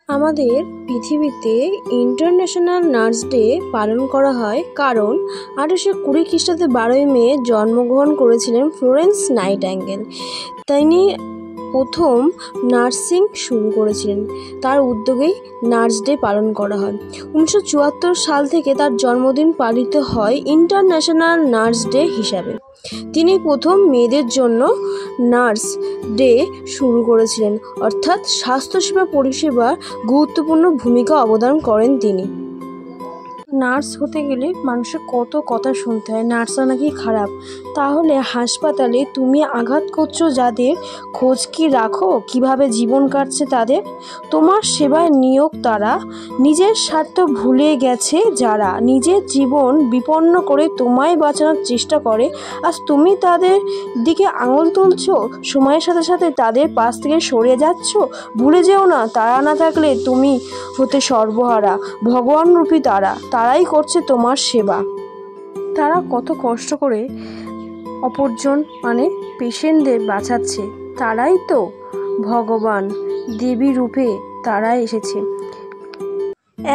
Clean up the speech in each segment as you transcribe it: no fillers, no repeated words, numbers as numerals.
আমাদের পৃথিবীতে international nurse day পালন করা হয় কারণ 1820 খ্রিস্টাব্দে 12ই মে জন্মগ্রহণ করেছিলেন ফ্লোরেন্স নাইটিঙ্গেল। তিনি প্রথম নার্সিং শুরু করেছিলেন, তার উদ্যোগেই নার্স ডে পালন করা হয়। 1974 সাল থেকে তার জন্মদিন পালিত হয় ইন্টারন্যাশনাল নার্স ডে হিসাবে। তিনি প্রথম মেয়েদের জন্য নার্স ডে শুরু করেছিলেন, অর্থাৎ স্বাস্থ্যসেবা পরিষেবার গুরুত্বপূর্ণ ভূমিকা অবদান করেন তিনি। নার্স হতে গেলে মানুষের কত কথা শুনতে হয়, নার্সরা নাকি খারাপ। তাহলে হাসপাতালে তুমি আঘাত করছো যাদের, খোঁজ কি রাখো কিভাবে জীবন কাটছে তাদের? তোমার সেবায় নিয়োগ তারা, নিজের স্বার্থ ভুলে গেছে যারা, নিজের জীবন বিপন্ন করে তোমায় বাঁচানোর চেষ্টা করে, আজ তুমি তাদের দিকে আঙুল তুলছো, সময়ের সাথে সাথে তাদের পাশ থেকে সরে যাচ্ছ। ভুলে যেও না, তারা না থাকলে তুমি হতে সর্বহারা। ভগবান রূপী তারাই করছে তোমার সেবা। তারা কত কষ্ট করে অপরজন পেশেন্টদের বাঁচাচ্ছে, তারাই তো ভগবান, দেবী রূপে তারা এসেছে।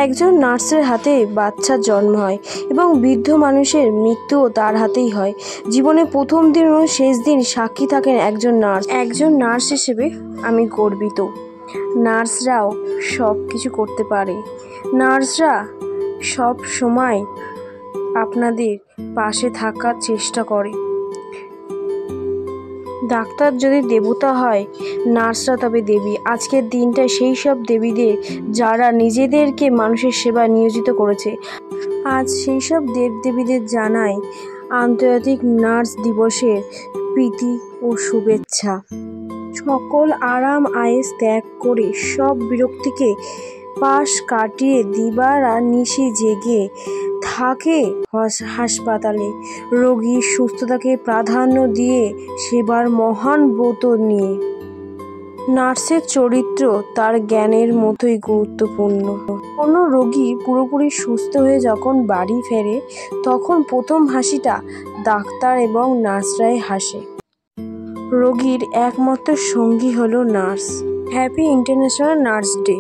একজন নার্সের হাতে বাচ্চার জন্ম হয় এবং বৃদ্ধ মানুষের মৃত্যুও তার হাতেই হয়। জীবনে প্রথম দিন এবং শেষ দিন সাক্ষী থাকেন একজন নার্স। একজন নার্স হিসেবে আমি গর্বিত। নার্সরাও সব কিছু করতে পারে। নার্সরা সব সময় আপনাদের পাশে থাকার চেষ্টা করে। ডাক্তার যদি দেবতা হয়, নার্সরা তবে দেবী। আজকের দিনটা সেই সব দেবীদের যারা নিজেদেরকে মানুষের সেবায় নিয়োজিত করেছে। আজ সেই সব দেবদেবীদের জানাই আন্তর্জাতিক নার্স দিবসের প্রীতি ও শুভেচ্ছা। সকল আরাম আয়েস ত্যাগ করে সব বিরক্তিকে পাশ কাটিয়ে দিবারা নিশি জেগে থাকে হাসপাতালে, রোগীর সুস্থতাকে প্রাধান্য দিয়ে সেবার মহান ব্রত নিয়ে। নার্সের চরিত্র তার জ্ঞানের মতোই গুরুত্বপূর্ণ। কোনো রোগী পুরোপুরি সুস্থ হয়ে যখন বাড়ি ফেরে, তখন প্রথম হাসিটা ডাক্তার এবং নার্সরাই হাসে। রোগীর একমাত্র সঙ্গী হলো nurse. Happy international nurse day.